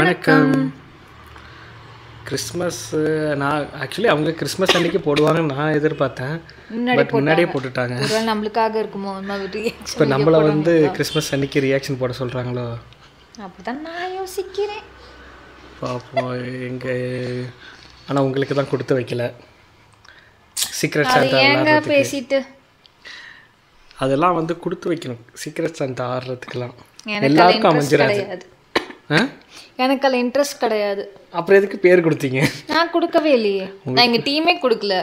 வணக்கம். கிறிஸ்மஸ் நான் ஆக்சுவலி அவங்க கிறிஸ்மஸ் அன்னைக்கு போடுவாங்கன்னு நான் எதிர்பார்த்தேன். பட் முன்னாடியே போட்டுட்டாங்க. நம்மளுக்காக இருக்குமோ இப்போ நம்மளை வந்து கிறிஸ்மஸ் அன்னைக்கு ரியாக்ஷன் போட சொல்கிறாங்களோ அப்படிதான் நான் யோசிக்கிறேன். பார்ப்போம் எங்கே. ஆனால் உங்களுக்கு தான் கொடுத்து வைக்கல. சீக்ரெட் சாண்டா பேசிட்டு அதெல்லாம் வந்து கொடுத்து வைக்கணும். சீக்ரெட் சாண்டா ஆடுறதுக்கெல்லாம் எல்லாருக்கும் அமைஞ்சிடாது. எனக்கு அதில் இன்ட்ரெஸ்ட் கிடையாது. அப்புறம் எதுக்கு பேர் கொடுத்தீங்க? நான் கொடுக்கவே இல்லையே. நான் எங்கள் டீமே கொடுக்கல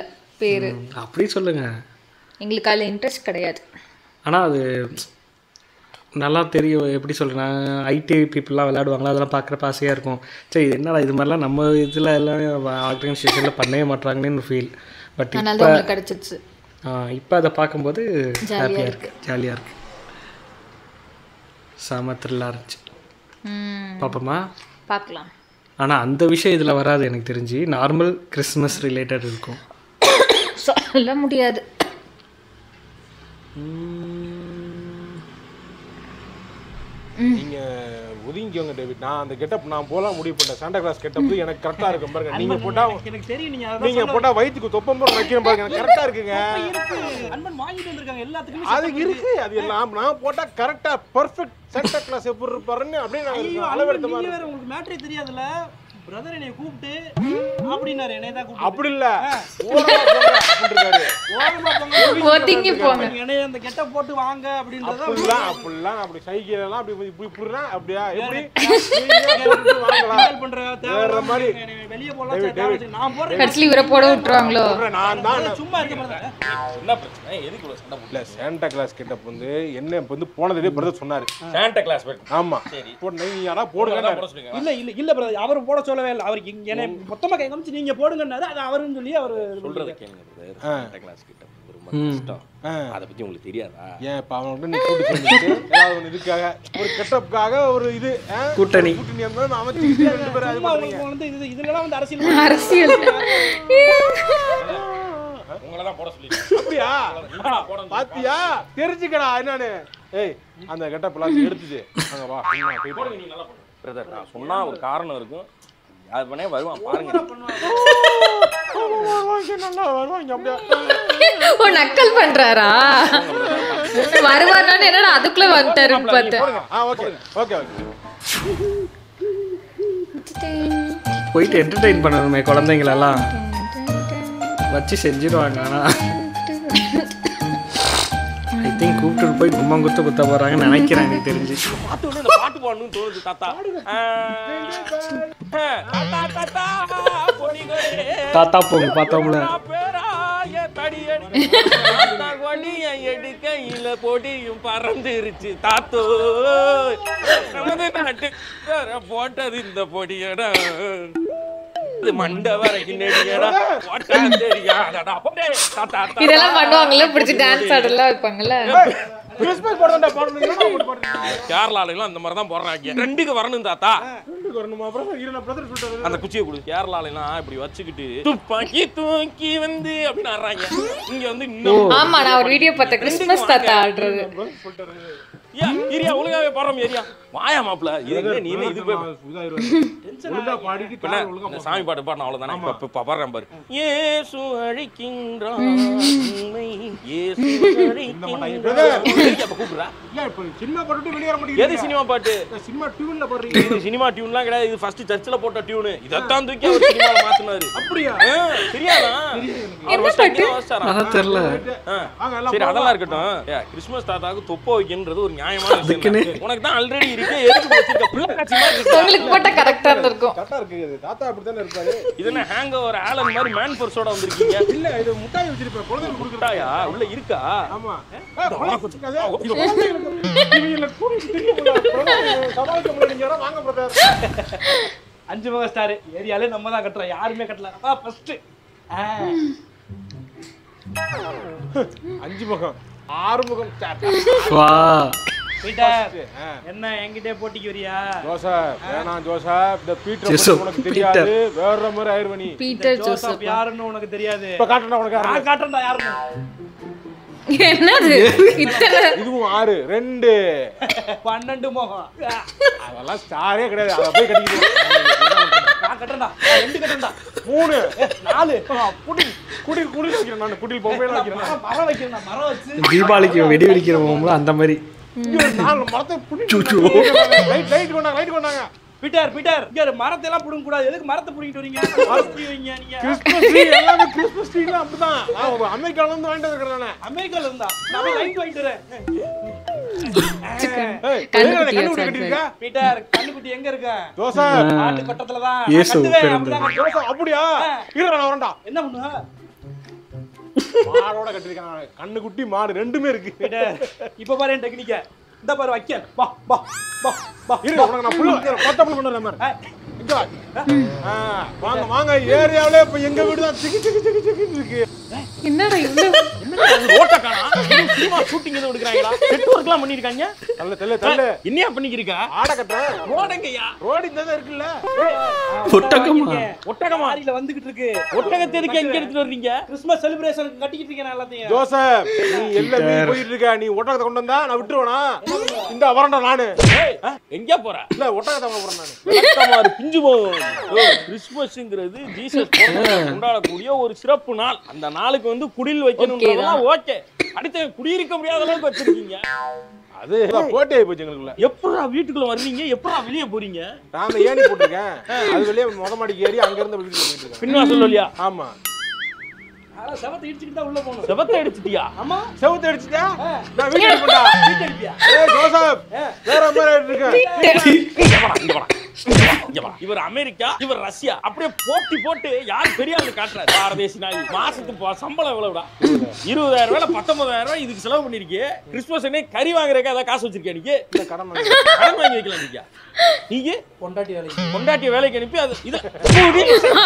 பேர். அப்படி சொல்லுங்க. எங்களுக்கு அதில் இன்ட்ரெஸ்ட் கிடையாது. ஆனால் அது நல்லா தெரியும். எப்படி சொல்கிறேன், ஐடி பீப்புளெலாம் விளையாடுவாங்களா, அதெல்லாம் பார்க்குறப்ப ஆசையாக இருக்கும். சரி என்னடா இது மாதிரிலாம் நம்ம இதில் எல்லாம் ஆர்கனைசேஷனில் பண்ணவே மாட்டாங்களேன்னு ஃபீல். பட் இப்போ கிடச்சிருச்சு. இப்போ அதை பார்க்கும்போது ஹாப்பியாக இருக்குது, ஜாலியாக இருக்குது, செம த்ரில்லாக இருந்துச்சு. பார்ப்போமா? பார்க்கலாம். ஆனால் அந்த விஷயம் இதில் வராது எனக்கு தெரிஞ்சு. நார்மல் கிறிஸ்மஸ் ரிலேட்டட் இருக்கும். சொல்ல முடியாது. நீங்கள் ஒதுங்கிக்கோங்க டேவிட். நான் அந்த கெட்டப் நான் போலாம் முடிவு பண்ணேன். சாண்டா கிளாஸ் கெட்டப் எனக்கு கரெக்டாக இருக்கும் பாருங்க. நீங்கள் போட்டால் எனக்கு தெரியும். நீங்கள் போட்டால் வயிற்றுக்கு தொப்பம்பரம் வைக்கிறேன் பாருங்க. எனக்கு கரெக்டாக இருக்குங்க. அது இருக்கு. அது நான் போட்டால் கரெக்டாக பர்ஃபெக்ட் சாண்டா கிளாஸ் எப்படி இருப்பாருன்னு அப்படியே நான் அளவெடுத்த மாதிரி. உங்களுக்கு மேட்ரே தெரியாதுல்ல. பிரதர் என்னைய கூப்பிட்டு அப்படினாரு. என்னைய தான் கூப்பிட்டு அப்படி இல்ல ஓரமா போங்க அப்படின்றாரு. ஓரமா போங்க, ஒதுங்கி போங்க, என்னைய அந்த கெட்ட போட்டு வாங்க அப்படின்றத அப்படிலாம் அப்படி சைக்கிள் எல்லாம் அப்படி இப்படி புடுறா அப்படியே எப்படி வாங்கலாம் பண்ற வேற மாதிரி வெளிய போலாம். நான் போறேன். கட்லி உர போட விட்டுருவாங்களோ. நான் தான் சும்மா இருக்க பிரதர். என்ன பிரச்சனை? எதுக்கு இவ்வளவு சண்டை இல்ல சாண்டா கிளாஸ் கெட்டப் வந்து என்ன வந்து போனதே பிரதர் சொன்னாரு. சாண்டா கிளாஸ் ஆமா சரி போடு. நீ யாரா போடுங்க. இல்ல இல்ல இல்ல பிரதர், அவர் போட சொல்லவே இல்ல. அவருக்கு என்ன மொத்தமா கை காமிச்சு நீங்க போடுங்கன்னாரு. அது அவருன்னு சொல்லி அவர் சொல்றத கேளுங்க பிரதர். சாண்டா கிளாஸ் கிட்ட ரொம்ப கஷ்டம். அத பத்தி உங்களுக்கு தெரியாதா? ஏன் இப்ப அவன்கிட்ட நீ கூட்டி சொல்லிட்டு ஏதாவது ஒன்னு இதுக்காக ஒரு கெட்டப்காக ஒரு இது கூட்டணி வந்து அவன் திருப்பி ரெண்டு பேரும் அது உங்களுக்கு வந்து இது இதெல்லாம் வந்து அரசியல் உங்கள தான் போட சொல்லி. அப்படியா? பாத்தியா தெரிஞ்சுக்கடா என்னன்னு. ஏய் அந்த கெட்டப் எல்லாம் எடுத்துது அங்க வா. போய் போடு. நீ நல்லா போடு பிரதர். நான் சொன்னா ஒரு காரணம் இருக்கும். யார் பண்ணே வருவான் பாருங்க. நல்லா வருவாங்க அப்படியே. ஓ நக்கல் பண்றாரா? வருவானே என்னடா அதுக்குள்ள வந்துட்டாருன்னு பார்த்தேன். Okay okay okay. போயிட்டு என்டர்டெயின் பண்ணணுமே குழந்தைங்களெல்லாம் வச்சு செஞ்சிருவாங்க. ஆனால் ஐ திங்க் கூப்பிட்டு போய் கும்மம் குத்த போகிறாங்கன்னு நினைக்கிறேன். எனக்கு தெரிஞ்சு பாட்டு ஒன்று இந்த பாட்டு பாடணும்னு தோணுது தாத்தா. தாத்தா போங்க பார்த்தோம்ல. எடுக்கையில பொடியும் பறந்துருச்சு தாத்தோ. நமது நாட்டு போட்டது இந்த பொடியடா. மண்டை வரைக்கும் இதெல்லாம் பண்ணுவாங்கல்ல, பிடிச்சி டான்ஸ் ஆடலாம் வைப்பாங்கல்ல. கேரளால அந்த மாதிரி தான் போடுறாங்க. ரெண்டுக்கு வரணும் தாத்தா. அந்த குச்சியை கொடு. கேரளால எல்லாம் இப்படி வச்சுக்கிட்டு துப்பாக்கி தூக்கி வந்து அப்படின்னு ஆடுறாங்க. இங்க வந்து இன்னும் ஆமா நான் ஒரு வீடியோ பார்த்தேன் கிறிஸ்மஸ் தாத்தா ஆடுறது. ஏரியா ஒழுங்காவே போறோம். ஏரியா வாயா மாப்ள. இது நீ இது சாமி பாட்டு பாடணும் அவ்வளவுதானே. இப்ப பாடுறேன் பாரு. இயேசு அழைக்கின்றான் இயேசு அழைக்கின்றான். கூப்பிடுறா. எது சினிமா பாட்டு? சினிமா டியூன்லாம் கிடையாது. இது ஃபர்ஸ்ட் சர்ச்சில் போட்ட டியூனு. இதைத்தான் தூக்கி அவர் சினிமால மாத்தினாரு. அப்படியா? தெரியாதா? தெரியல. சரி அதெல்லாம் இருக்கட்டும். கிறிஸ்மஸ் தாத்தாவுக்கு தொப்பை வைக்கின்றது ஒரு நியாயமான விஷயம். உனக்கு தான் ஆல்ரெடி இருக்கு. எதுக்கு வச்சிருக்க? பிள்ளை காட்சி மாதிரி உங்களுக்கு போட்ட கரெக்டா இருக்கும். கரெக்டா இருக்கு. தாத்தா அப்படி தானே இருப்பாரு. இது என்ன ஹேங் ஓவர் ஆலன் மாதிரி மேன் ஃபோர்ஸோட வந்திருக்கீங்க? இல்ல இது முட்டாய் வச்சிருப்பேன். குழந்தைகளுக்கு கொடுக்குறாயா? உள்ள இருக்கா? ஆமா. வாங்க பிரதர். 5 மெகா ஸ்டார் ஏரியாலே நம்ம தான் கட்டுறோம். யாருமே கட்டல. ஃபர்ஸ்ட் 5 முகம் 6 முகம். வா என்ன என்கிட்டே போட்டிக்கு வரியா? ஜோசப் வேணாம் ஜோசப். இந்த பீட்டர் உனக்கு தெரியாது. வேற மாதிரி ஆயிருவ நீ. பீட்டர் ஜோசப் யாருன்னு உனக்கு தெரியாது. இப்ப காட்டுறேன் உனக்கு. நான் காட்டுறேன்டா யாருன்னு. என்னது இத்தனை இதுவும் 6 2 12 முகம். அதெல்லாம் ஸ்டாரே கிடையாது. அத போய் கட்டிக்கிட்டு நான் கட்டறேன்டா. 2 கட்டறேன்டா. 3 4 குடில் வைக்கிறேன். நான் குடில் பொம்மையில வைக்கிறேன். மரம் வைக்கிறேன். மரம் வச்சு தீபாவளிக்கு வெடி வெடிக்கிறவங்களும் அந்த மாதிரி. இங்க 4 மரத்தை லைட் கொண்டாங்க. பீட்டர் இங்க மரத்தை எல்லாம் புடுங்க கூடாது. எதுக்கு மரத்தை புடிங்கிட்டு வரீங்க? மரத்தை வைங்க நீங்க. கிறிஸ்மஸ் ட்ரீ எல்லாமே கிறிஸ்மஸ் ட்ரீல அப்படிதான். நான் அமெரிக்கால இருந்து வாங்கிட்டு இருக்கறேன். நான் அமெரிக்கால இருந்தா நான் லைட் வாங்கிட்டு வரேன். கண்ணுக்குட்டி கட்டிருக்கா? பீட்டர் கண்ணுக்குட்டி எங்க இருக்க? தோசை ஆட்டு கட்டத்துல தான். இயேசு பிறந்தது. தோசை அப்படியா? இரு நான் வரேன்டா. என்ன பண்ணுவ? மாடோட கட்டிருக்காங்க. கண்ணுக்குட்டி மாடு ரெண்டுமே இருக்கு. பீட்டர் இப்ப பாரு என் டெக்னிக்க. இந்த பாரு வைக்க. வா இரு உனக்கு நான் ஃபுல்லா கொட்டப்புல கொண்டு வரேன் பாரு. இங்க வா. வாங்க ஏரியாவிலே இப்ப எங்க வீடு தான் சிக்கி இருக்கு. என்னடா இவ்வளவு ரோட்ட காணா சினிமா ஷூட்டிங் எதுவும் எடுக்கறாங்களா? செட் வர்க்லாம் பண்ணிருக்காங்க. தள்ள என்னையா பண்ணிக்கிறீங்க? ஆட கட்டுறேன். ரோடங்கய்யா. ரோடு இந்த தான் இருக்குல்ல. ஒட்டகமா மாரில வந்துகிட்டு இருக்கு. ஒட்டகத்தை எதுக்கு எங்க எடுத்துட்டு வர்றீங்க? கிறிஸ்மஸ் செலிப்ரேஷனுக்கு கட்டிக்கிட்டு இருக்கேன் எல்லாத்தையும். ஜோசப் நீ எல்லாம் மீறி போயிட்டு இருக்க. நீ ஒட்டகத்தை கொண்டு வந்தா நான் விட்டுருவேனா? இந்த வரண்டா நானு. எங்க போற? இல்ல ஒட்டகத்தை வாங்க போறேன் நானு. விளக்கமாறு பிஞ்சு போகும். கிறிஸ்மஸ்ங்கிறது ஜீசஸ் கொண்டாடக்கூடிய ஒரு சிறப்பு நாள். அந்த நாளுக்கு வந்து குடில் வைக்கணும்ன்றதெல்லாம் ஓகே. அடுத்து குடியிருக்க முடியாத அளவுக்கு வச்சிருக்கீங்க. அது போட்டே போச்சு எங்களுக்குள்ள. எப்படா வீட்டுக்குள்ள வர்றீங்க? எப்படா வெளியே போறீங்க? நான் ஏணி போட்டிருக்கேன். அது வெளியே மொத மாடிக்கு ஏறி அங்க இருந்து வீட்டுக்கு போயிட்டு இருக்கேன். பின்வாசல் வழியா? ஆமா. ஆனா செவத்தை இடிச்சிட்டு தான் உள்ள போணும். செவத்தை அடிச்சிட்டியா? ஆமா. செவுத்து அடிச்சிட்டா? நான் வீட்டுக்கு போடா. வீட்டு அடிப்பியா? ஏய் ஜோசப் வேற மாதிரி இருக்கேன். இவர் அமெரிக்கா, இவர் ரஷ்யா. அப்படியே போட்டு யார் பெரிய ஆளு காட்டுறாரு. பாரதேசி நாய். மாசத்துக்கு சம்பளம் எவ்வளவுடா? 20,000 ரூபாய் 19,000 ரூபாய் இதுக்கு செலவு பண்ணிருக்கீங்க. கிறிஸ்துமஸ் அன்னைக்கு கறி வாங்குறதுக்கு ஏதாவது காசு வச்சிருக்கீங்க? நீங்க கடன் வாங்கி வைக்கலாம். நீங்க பொண்டாட்டிய வேலைக்கு அனுப்பி அது இது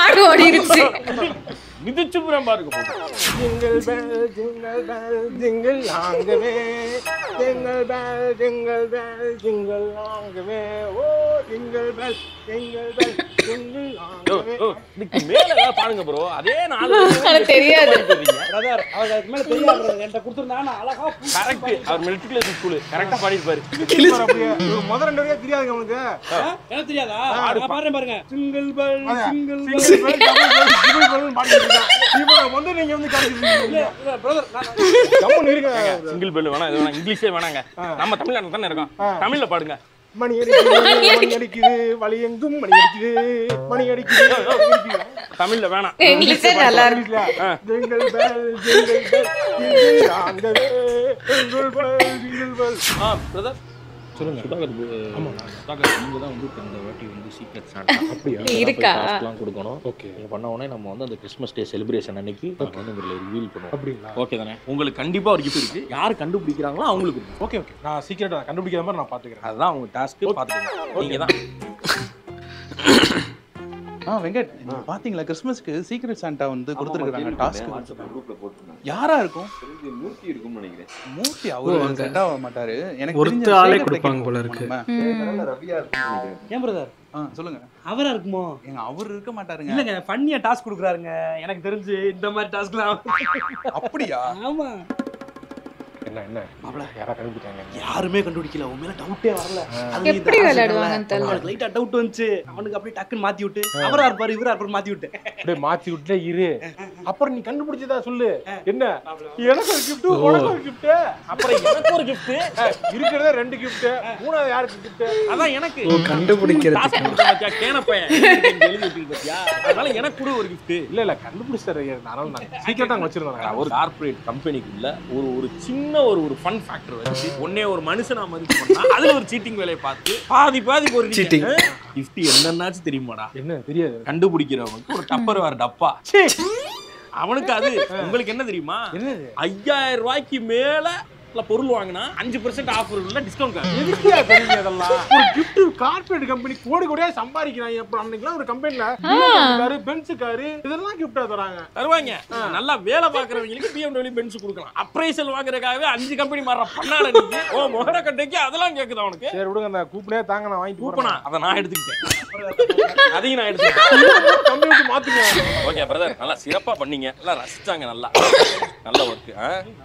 ஆடு ஓடிடுச்சு. மிதிச்சு பாருங்க. Jingle bell jingle bell jingle ஆங்கவே jingle bell jingle bell jingle ஆங்கவே ஓ jingle bell jingle bell jingle ஆங்கவே. இதுக்கு மேல ஏதாவது பாருங்க ப்ரோ. அதே நாலு தெரியாது. பிரதர் அவருக்கு மேல தெரியாது. என்கிட்ட கொடுத்திருந்தா நான் அழகா கரெக்ட். அவர் மெட்ரிகுலேஷன் ஸ்கூல் கரெக்டா பாடிருப்பாரு. முதல் 2 வரைக்கும் தெரியாதுங்க உங்களுக்கு. எனக்கு தெரியாதா? பாருங்க single bell single single bell jingle bell பாடிட்டு இப்போ வந்து நீங்க வந்து காமிக்கிறீங்க. பிரதர் கம்மன் இருங்க. சிங்கிள் பெல் வேணாம், இது வேணாம், இங்கிலீஷே வேணாங்க. நம்ம தமிழ்நாட்டுல தானே இருக்கோம். தமிழ்ல பாடுங்க. மணி அடிக்குது வலி எங்கும் மணி அடிக்குது தமிழ்ல வேணாம், இங்கிலீஷே நல்லா இருக்கு. Jingle bell jingle bell jingle ஆங்கவே jingle bell jingle bell. Brother சொல்லுங்க. சுதாகர் நீங்க தான் வந்து இந்த வாட்டி வந்து சீக்ரெட் சாண்டா அப்படியே இருக்கா டாஸ்க்லாம் கொடுக்கணும். ஓகே, நீங்க பண்ண உடனே நம்ம வந்து அந்த கிறிஸ்மஸ் டே செலிப்ரேஷன் அன்னைக்கு வந்து உங்களை ரிவீல் பண்ணுவோம். அப்படிங்களா? ஓகே தானே? உங்களுக்கு கண்டிப்பா ஒரு கிஃப்ட் இருக்கு. யார் கண்டுபிடிக்கிறாங்களோ அவங்களுக்கு. ஓகே நான் சீக்கிரட்டா கண்டுபிடிக்கிற மாதிரி நான் பாத்துக்கிறேன். அதுதான் உங்க டாஸ்க். பாத்துக்கோங்க. நீங்க தான் வெங்கட், பாத்தீங்களா கிறிஸ்மஸ்க்கு சீக்ரெட் சாண்டா வந்து கொடுத்துருக்காங்க டாஸ்க். யாரா இருக்கும்? மூர்த்தி இருக்கும்னு நினைக்கிறேன். மூர்த்தி அவரு செட் ஆக மாட்டாரு. எனக்கு ஒருத்த ஆளே கொடுப்பாங்க போல இருக்கு. ரவியா இருக்கும்னு நினைக்கிறேன். ஏன் பிரதர் சொல்லுங்க. அவரா இருக்குமோ? ஏங்க அவர் இருக்க மாட்டாருங்க. இல்லங்க ஃபன்னியா டாஸ்க் கொடுக்குறாருங்க. எனக்கு தெரிஞ்சு இந்த மாதிரி டாஸ்க்லாம் அப்படியா? ஆமா. என்ன மாப்ள யாரா கண்டுபிடிச்சாங்க? யாருமே கண்டுபிடிக்கல. உன் மேல டவுட்டே வரல. எப்படி விளையாடுவாங்கன்னு தெரியல. அவனுக்கு லைட்டா டவுட் வந்துச்சு. அவனுக்கு அப்படியே டக்குன்னு மாத்தி விட்டு அவரா இருப்பாரு இவரா இருப்பாரு மாத்தி விட்டு அப்படியே மாத்தி விட்டுல இரு. அப்புறம் நீ கண்டுபிடிச்சதா சொல்லு. என்ன எனக்கு ஒரு gift உனக்கு ஒரு gift. அப்புறம் எனக்கு ஒரு gift இருக்குறதே 2 gift. மூணாவது யாருக்கு gift? அதான் எனக்கு. கண்டுபிடிக்கிறது கேன பையன் எழுதி விட்டு பத்தியா? அதனால எனக்கு கூட ஒரு gift. இல்ல கண்டுபிடிச்சாரு. அதனால நான் சீக்கிரட்டா வச்சிருந்தேன். ஒரு கார்ப்பரேட் கம்பெனிக்குள்ள ஒரு சின்ன ஒரு ஃபன் ஃபேக்டர் வச்சு ஒண்ணே ஒரு மனுஷனா மதிச்சு பண்ணா அதுல ஒரு சீட்டிங் வேலையை பார்த்து பாதி ஒரு சீட்டிங் gift என்னன்னாச்சு தெரியுமாடா? என்ன தெரியாது. கண்டுபிடிக்கிறவனுக்கு ஒரு டப்பர் வேற டப்பா. அவனுக்கு அது. உங்களுக்கு என்ன தெரியுமா? 5000 ரூபாய்க்கு மேல பொருள் வாங்கினா 5% ஆஃபர் உள்ள டிஸ்கவுண்ட் கார்டு. எதுக்குயா தெரியுங்க இதெல்லாம்? ஒரு gift கார்ப்பரேட் கம்பெனி கோடி கோடியா சம்பாதிக்கிறாங்க. அப்புறம் அன்னைக்குலாம் ஒரு கம்பெனில காரு பென்ஸ் காரு இதெல்லாம் கிஃப்டா தராங்க. தருவாங்க. நல்லா வேலை பார்க்கறவங்களுக்கு BMW பென்ஸ் கொடுக்கலாம். அப்ரைசல் வாங்குறதுக்காகவே 5 கம்பெனி மாற பண்ணாட நீங்க. ஓ மொகர கட்டைக்கு அதெல்லாம் கேக்குதா உனக்கு? சரி விடுங்க, அந்த கூப்பனே தாங்க, நான் வாங்கி கூப்பனா அத நான் எடுத்துக்கிட்டேன். அதையும் நான் எடுத்துக்கிட்டேன். கம்பெனி மாத்துங்க. ஓகே பிரதர், நல்லா சிறப்பா பண்ணீங்க. நல்லா ரசிச்சாங்க. நல்ல வர்க்.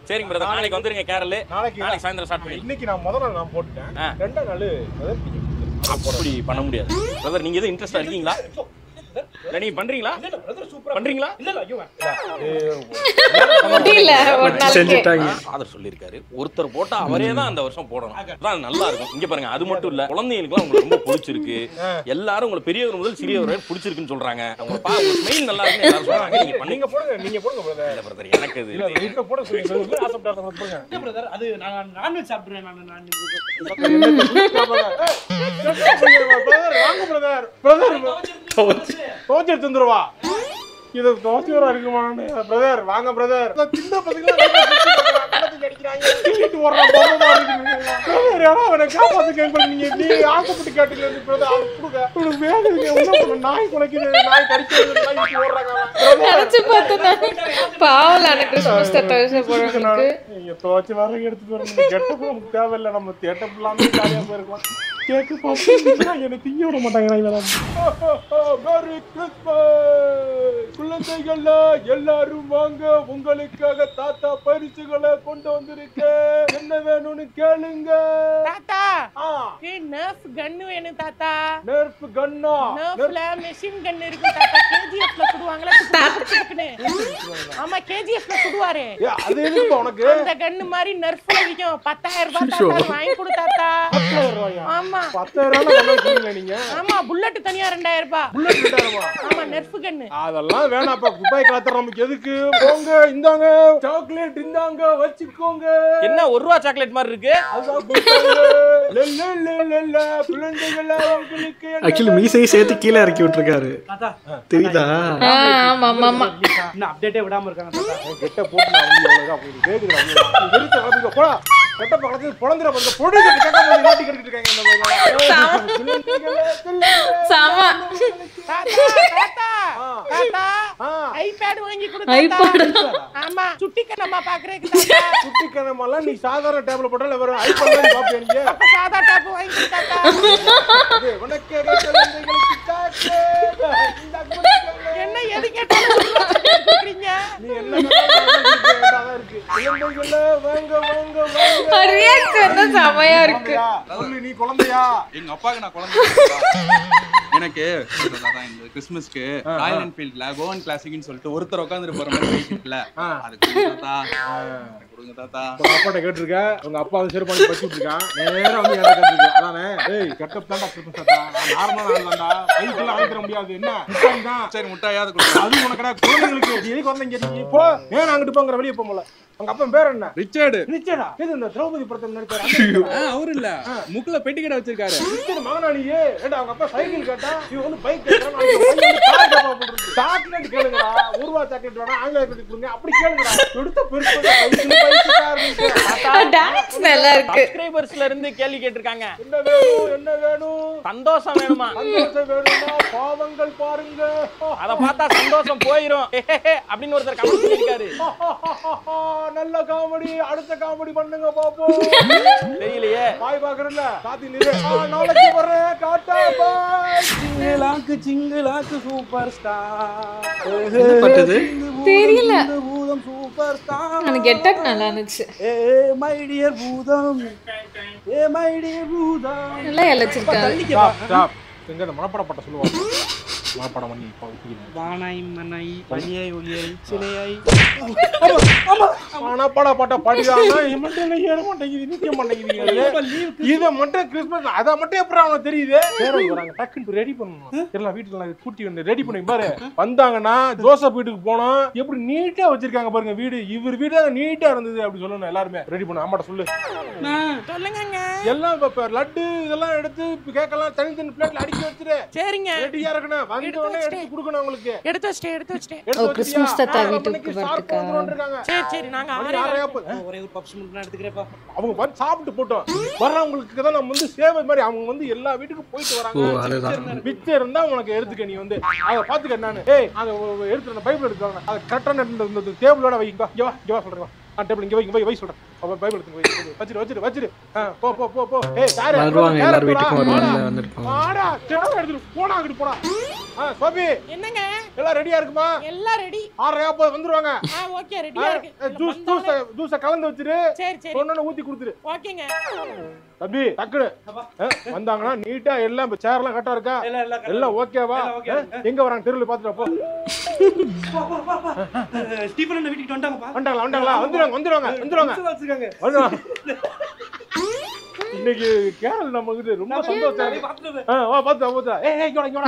சரிங்க பிரதர், நாளைக்கு வந்துருங்க கேரள. நாளைக்கு சாயந்தரம் ஸ்டார்ட் பண்ணி. இன்னைக்கு நான் முதல்ல நான் போட்டுட்டேன். ரெண்டாம் நாள் அப்படி பண்ண முடியாது பிரதர். நீங்க எதுவும் இன்ட்ரெஸ்டா இருக்கீங்களா? இல்ல நீங்க பண்றீங்களா? பண்றீங்களா? முடியல ஒரு நாளைக்கு செஞ்சுட்டாங்க. ஃபாதர் சொல்லிருக்காரு, ஒருத்தர் போட்டா அவரே தான் அந்த வருஷம் போடணும். அதான் நல்லா இருக்கும். இங்க பாருங்க, அது மட்டும் இல்ல, குழந்தைகளுக்குலாம் உங்களுக்கு ரொம்ப பிடிச்சிருக்கு. எல்லாரும் உங்களுக்கு பெரியவர் முதல் சிறியவர் வரை பிடிச்சிருக்குன்னு சொல்றாங்க. உங்க ஸ்மைல் நல்லா இருக்குன்னு எல்லாரும் சொல்றாங்க. நீங்க போடுங்க, நீங்க போடுங்க பிரதர். இல்ல பிரதர், எனக்கு இது நீங்க போட சொல்லுங்க. ஆசைப்பட்டாத போடுங்க. என்ன பிரதர், அது நான் நான்வெஜ் சாப்பிடுறேன். நான் வாங்க பிரதர். பிரதர் தோச்சு தந்துருவா. இது தோச்சு வர இருக்குமா பிரதர்? வாங்க பிரதர். சின்ன பசங்க ஆசைப்பட்டு கேட்டு நாய் குலைக்குது, நாய் கடிக்கிறது, நீங்க துவச்சு வர எடுத்துட்டு வரணும். கெட்டப்பு நமக்கு தேவையில்லை. நம்ம தேட்டப் இல்லாம ஜாலியா போயிருக்கலாம். கேக்கு பார்த்து என்னை திங்க விட மாட்டாங்க. குழந்தைகள் எல்லாரும் வாங்க, உங்களுக்காக தாத்தா பரிசுகளை கொண்டு வந்திருக்க. என்ன வேணும்னு கேளுங்க. தாத்தா, நர்ஃப் கன்னு வேணும் தாத்தா. நர்ஃப் கன்னா? நர்ஃப்ல மெஷின் கன் இருக்கு தாத்தா. கேஜிஎஃப்ல சுடுவாங்களா? ஆமா, கேஜிஎஃப்ல சுடுவாரே. அது எதுக்கு உனக்கு? அந்த கன்னு மாதிரி நர்ஃப்ல விக்கும். 10,000 ரூபாய் தாத்தா, வாங்கி கொடு தாத்தா. 10,000 ரூபாயா? ஆமா. 10,000 ரூபாய் நீங்க? ஆமா, புல்லட் தனியா 2,000 ரூபாய். புல்லட் 2,000 ரூபாய்? ஆமா, நர்ஃப் கன்னு. அதெல்லாம் வேணாப்பா. துபாய் காத்துற நமக்கு எதுக்கு? போங்க, இந்தாங்க சாக்லேட், இந்தாங்க வச்சுக்கோங்க. என்ன 1 ரூபா சாக்லேட் மாதிரி இருக்கு? ஆக்சுவலி மீசையை சேர்த்து கீழே இறக்கி விட்டுருக்காரு. தெரியுதா? ஆமா ஆமா ஆமா. இன்னும் அப்டேட்டே விடாம இருக்காங்க தாத்தா. கெட்ட போட்டு நான் வந்து எவ்வளவுதான் அப்படி கேக்குது. போடா கெட்ட பக்கத்துல பொழந்துற வந்து பொடி கேட்காம நாட்டி கட்டிட்டு இருக்காங்க. சாமா தாத்தா, ஐபேட் வாங்கி கொடு தாத்தா. ஆமா, சுட்டி கண்ணம்மா பாக்குறேக்கு தாத்தா. சுட்டி கண்ணம்மாலாம் நீ சாதாரண டேப்ல போட்டல வர ஐபோன் தான் பாப்பியா நீங்க? அப்ப சாதா டேப் வாங்கி கொடு தாத்தா. உனக்கு குழந்தைகளுக்கு சாக்லேட். என்ன எது கேட்டாலும் சொல்றீங்க. நீ என்ன கேட்டாலும் இருக்கு. குழந்தைகளே வாங்க வாங்க வாங்க. ரியாக்ஷன் தான் செமையா இருக்கு. சொல்லு, நீ குழந்தையா? எங்க அப்பாக்கு நான் குழந்தை. எனக்கு இந்த கிறிஸ்மஸ்க்கு ராயல் என்ஃபீல்ட்ல கோவன் கிளாசிக்னு சொல்லிட்டு ஒருத்தர் உட்காந்துட்டு போற மாதிரி பைக் இருக்குல்ல, அது கொடுங்க தாத்தா. உங்க அப்பாட்ட கேட்டிருக்க. உங்க அப்பா வந்து செருப்பாடி பச்சு விட்டுருக்கான். நேரா வந்து என்ன கேட்டிருக்க? அதானே? ஏய் கெட்டப் தான்டா கிறிஸ்மஸ் தாத்தா. நார்மலா ஆள்தான்டா. பைக்கெல்லாம் வாங்கி தர முடியாது. என்ன மிட்டாய் தான். சரி முட்டாயாவது கொடுங்க. அது உனக்கு குழந்தைகளுக்கு எதுக்கு வந்தீங்க? நீ போ, நேரா அங்கிட்டு போங்கிற வெளியே போல. உங்க அப்பா பேர் என்ன? ரிச்சர்டு. ரிச்சர்டா? இது இந்த திரௌபதி படத்துல நடிச்சாரு. அவரு இல்ல, முக்குல பெட்டி கடை வச்சிருக்காரு. ரிச்சர்ட் மகனானியே. ஏடா அவங்க அப்பா சைக்கிள் கேட்டா, இவன் வந்து பைக் கேட்கறான். நாளைக்கு பைக் கார் கேப்பா போடுறது. சாக்லேட் கேளுங்கடா. 1 ரூபாய் சாக்லேட் வேணா, ஆங்கில சாக்லேட் கொடுங்க. அப்படி கேளுங்கடா. எடுத்த பெருசு பைக் கார். டான்ஸ் நல்லா இருக்கு. சப்ஸ்கிரைபர்ஸ்ல இருந்து கேள்வி கேட்டிருக்காங்க. என்ன வேணும்? என்ன வேணும்? சந்தோஷம் வேணுமா? சந்தோஷம் வேணுமா? பாவங்கள் பாருங்க. அத பார்த்தா சந்தோஷம் போயிரும் அப்படின்னு ஒருத்தர் கமெண்ட் பண்ணிருக்காரு. நல்ல காமெடி. அடுத்த காமெடி பண்ணுங்க பாப்போம். தெரியலையே. பாய் பாக்குறல காத்தி நிறு. நாளைக்கு வரேன். டாடா பாய். சிங்கிளாக்கு சூப்பர் ஸ்டார். என்ன பட்டது? தெரியல. பூதம் சூப்பர் ஸ்டார். எனக்கு கெட்டப் நல்லா இருந்துச்சு. ஏ மை டியர் பூதம், ஏ மை டியர் பூதம். நல்லா எலச்சிருக்காரு. ஸ்டாப். எங்க இந்த மனப்படப்பட்ட சொல்லுவாங்க. மனப்படம் பண்ணி வானாய் மனை பனியை ஒளியை சிலையை. மனப்படப்பட்ட படிதானா இமட்டல ஏற மாட்டேங்குது. நிக்க மாட்டேங்குது. இத மட்டும் கிறிஸ்மஸ் அத மட்டும் எப்படி அவனுக்கு தெரியுது? பேரவை வராங்க. டக்குன்னு ரெடி பண்ணனும். எல்லாம் வீட்டுல கூட்டி வந்து ரெடி பண்ணி பாரு. வந்தாங்கன்னா ஜோசப் வீட்டுக்கு போனோம். எப்படி நீட்டா வச்சிருக்காங்க பாருங்க வீடு. இவர் வீடு தான் நீட்டா இருந்தது அப்படி சொல்லணும். எல்லாரும் ரெடி பண்ணு. அம்மாட்ட சொல்லு. சொல்லுங்கங்க. எல்லாம் லட்டு இதெல்லாம் எடுத்து கேக்கலாம் தனித்தனி பிளேட்ல அடிக்கி வச்சிரு. சரிங்க. ரெடியா இருக்கணும். வந்தோடனே எடுத்து கொடுக்கணும் உங்களுக்கு. எடுத்து வச்சிட்டேன். ஓ கிறிஸ்மஸ் தாத்தா வீட்டுக்கு வரதுக்கா? சரி நாங்க ஒரே ஒரு பப்ஸ் மட்டும் நான் எடுத்துக்கிறேன்ப்பா. அவங்க வந்து சாப்பிட்டு போட்டோம். வர்றவங்களுக்கு தான் நம்ம வந்து சேவை மாதிரி அவங்க வந்து எல்லா வீட்டுக்கும் போயிட்டு வராங்க. மிச்சம் இருந்தா உனக்கு எடுத்துக்க, நீ வந்து அதை பாத்துக்க. நானு அங்க எடுத்து பைபிள் எடுத்துவாங்க, அதை கரெக்டான டேபிளோட வைங்க. இங்க வா சொல்றேன். டேபிள் இங்க வை சொல்றேன். பைபிள் எடுத்து வச்சிரு. போ போ போ போ. யாரு வருவாங்க, எல்லாரும் வீட்டுக்கு வருவாங்க. வந்திருப்பாங்க. ஆடா சேர எடுத்து போடா, அங்கிட்டு போடா. சோபி என்னங்க எல்லாம் ரெடியா இருக்குமா? எல்லாம் ரெடி. 6:30 வந்துருவாங்க. ஓகே ரெடியா இருக்கு. ஜூஸ் கலந்து வச்சிரு. சரி ஒண்ணு ஊத்தி கொடுத்துரு. ஓகேங்க தம்பி டக்குனு வந்தாங்கன்னா நீட்டா எல்லாம் சேர் எல்லாம் கரெக்டா இருக்கா? எல்லாம் ஓகேவா? எங்க வராங்க தெருவுல பாத்துட்டு போ. ஸ்டீபன் வீட்டுக்கு வந்துட்டாங்கப்பா. வந்துருவாங்க. இன்னைக்கு கேரள் நம்ம கிட்ட ரொம்ப சந்தோஷம்.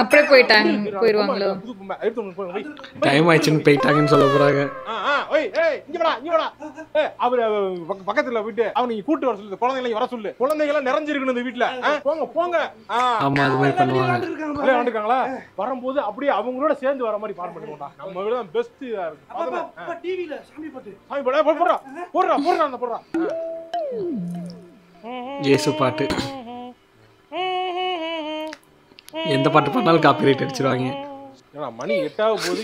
அப்படியே போயிடுவாங்களோ? டைம் ஆயிடுச்சுன்னு போயிட்டாங்கன்னு சொல்ல போறாங்க. அவரு பக்கத்துல போயிட்டு அவங்க கூட்டு வர சொல்லு, குழந்தைகளை வர சொல்லு. குழந்தைங்க எல்லாம் நிறைஞ்சிருக்கணும் இந்த வீட்டுல. போங்க. ஆமா அது மாதிரி பண்ணுவாங்க. வந்துருக்காங்களா? வரும்போது அப்படியே அவங்களோட சேர்ந்து வர மாதிரி பாடம் பண்ணிக்கோண்டா. நம்ம விட பெஸ்ட் டிவில சாமி பாட்டு போடுறா. இயேசு பாட்டு, எந்த பாட்டு பண்ணாலும் காப்பிரைட் அடிச்சிருவாங்க. மணி 8 ஆக போகுது.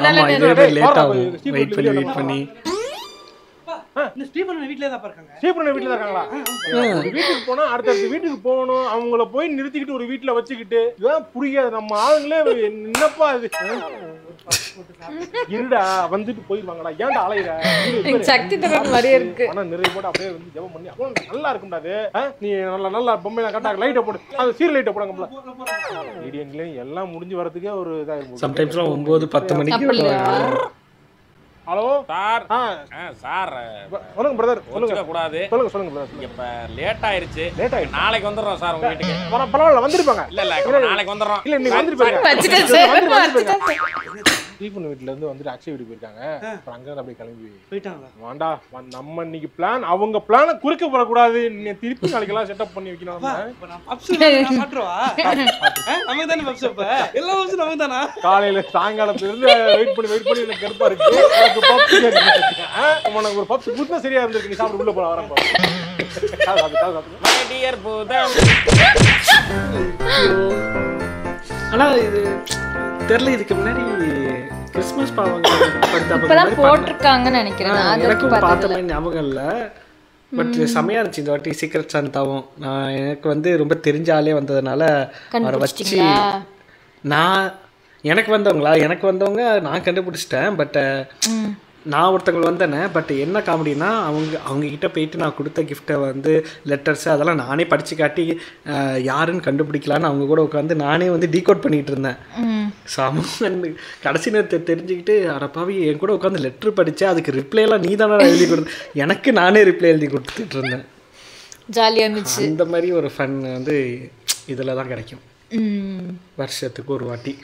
ஆமா இதே லேட் ஆகும். வெயிட் பண்ணி ஸ்டீபன் வீட்லயே தான் இருக்காங்க. ஸ்டீபன் வீட்ல தான் இருக்காங்களா? ஒரு வீட்டுக்கு போனா அடுத்த வீட்டுக்கு போகணும். அவங்கள போய் நிறுத்திக்கிட்டு ஒரு வீட்டுல வச்சுக்கிட்டு இதான் புரியாது. நம்ம ஆளுங்களே என்னப்பா இது இருடா வந்துட்டு போயிருவாங்கடா. ஏன்டா அலையிற? சக்தி தரன் மாதிரியே இருக்கு. ஆனா நிறைய போட்டு அப்படியே வந்து ஜெபம் பண்ணி அப்போ நல்லா இருக்கும்டாது. நீ நல்லா பொம்மையில கரெக்டா லைட்டை போடு. அது சீர் லைட்டை போடுங்க. மீடியன்லயும் எல்லாம் முடிஞ்சு வரதுக்கே ஒரு இதாயிருக்கும். சம்டைம்ஸ் 9-10 மணிக்கு. Hello sir. சார் சொல்லுங்க பிரதர். சொல்லுங்க கூடாது. சொல்லுங்க பிரதர். இப்ப லேட் ஆயிருச்சு. நாளைக்கு வந்துடுறோம் சார் உங்க வீட்டுக்கு. பரவாயில்ல வந்துருப்பாங்க. இல்ல நாளைக்கு வந்துடுறோம். இல்ல நீங்க வந்துருப்பாங்க. ஸ்டீபன் வீட்ல இருந்து வந்துட்டு அக்ஷய் வீட்டுக்கு போயிருக்காங்க. அப்புறம் அங்க அப்படியே கிளம்பி போயிட்டாங்க. வாண்டா நம்ம இன்னைக்கு பிளான் அவங்க பிளான குறுக்க போடக்கூடாது. நீ திருப்பி நாளைக்கு எல்லாம் செட்டப் பண்ணி வைக்கணும். காலையில சாயங்காலத்துல இருந்து வெயிட் பண்ணி எனக்கு கருப்பா இருக்கு. உனக்கு ஒரு பப்ஸ் குடுத்தா சரியா இருந்திருக்கு. நீ சாப்பிட்டு உள்ள போல வரேன். ஆனா இது தெரியல, இதுக்கு முன்னாடி கிறிஸ்மஸ் பாவங்க போட்டிருக்காங்கன்னு நினைக்கிறேன். எனக்கும் பார்த்த மாதிரி ஞாபகம் இல்லை. பட் செம்மையா இருந்துச்சு இந்த வாட்டி சீக்ரெட் சாந்தாவும். நான் எனக்கு வந்து ரொம்ப தெரிஞ்ச ஆளே வந்ததுனால அவரை வச்சு எனக்கு வந்தவங்க நான் கண்டுபிடிச்சிட்டேன். பட் நான் ஒருத்தவங்க வந்தேனே. பட் என்ன காமெடினா அவங்க கிட்ட போயிட்டு நான் கொடுத்த கிஃப்ட்டை வந்து லெட்டர்ஸு அதெல்லாம் நானே படித்து காட்டி யாருன்னு கண்டுபிடிக்கலான்னு அவங்க கூட உட்காந்து நானே வந்து டீகோட் பண்ணிகிட்டு இருந்தேன். கடைசி நேரத்தை தெரிஞ்சுக்கிட்டு அடப்பாவி என் கூட உட்காந்து லெட்ரு படித்தேன், அதுக்கு ரிப்ளைலாம் நீ தானே எழுதி கொடுத்து, எனக்கு நானே ரிப்ளை எழுதி கொடுத்துட்டு இருந்தேன். ஜாலியாக இருந்துச்சு. இந்த மாதிரி ஒரு ஃபன் வந்து இதில் தான் கிடைக்கும் வருஷத்துக்கு ஒரு வாட்டி.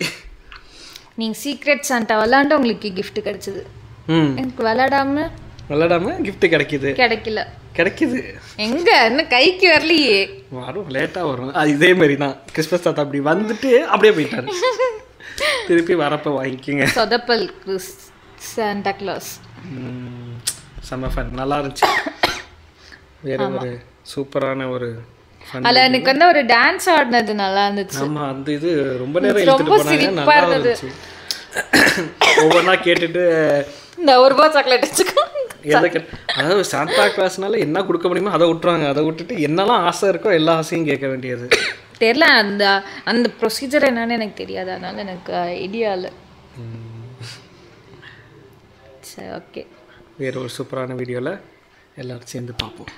நீங்கள் சீக்ரெட் சாண்டா விளாண்டு உங்களுக்கு கிஃப்ட் கிடைச்சது. எனக்கு விளையாடாம கிஃப்ட் கிடைக்குது எங்க இன்னும் கைக்கு வரலையே. வரும், லேட்டா வரும். இதே மாதிரி தான் கிறிஸ்மஸ் தாத்தா அப்படி வந்துட்டு அப்படியே போயிட்டாரு. திருப்பி வரப்ப வாங்கிக்கோங்க. சொதப்பல் சாண்டா கிளாஸ். செம்ம ஃபன், நல்லா இருந்துச்சு. வேற ஒரு சூப்பரான ஒரு அல்ல எனக்கு வந்து ஒரு டான்ஸ் ஆடினது நல்லா இருந்துச்சு. ஆமா அந்த இது ரொம்ப நேரம் எடுத்துட்டு போனாங்க, நல்லா இருந்துச்சு. ஒவ்வொன்றா கேட்டுட்டு இந்த ₹1 சாக்லேட் வச்சுக்கோ. அதாவது சாண்டா கிளாஸ்னால என்ன கொடுக்க முடியுமோ அதை விட்டுறாங்க. அதை விட்டுட்டு என்னெல்லாம் ஆசை இருக்கோ எல்லா ஆசையும் கேட்க வேண்டியது. தெரியல அந்த ப்ரொசீஜர் என்னன்னு எனக்கு தெரியாது, அதனால எனக்கு ஐடியா இல்லை. சரி ஓகே, வேற ஒரு சூப்பரான வீடியோவில் எல்லாரும் சேர்ந்து பார்ப்போம்.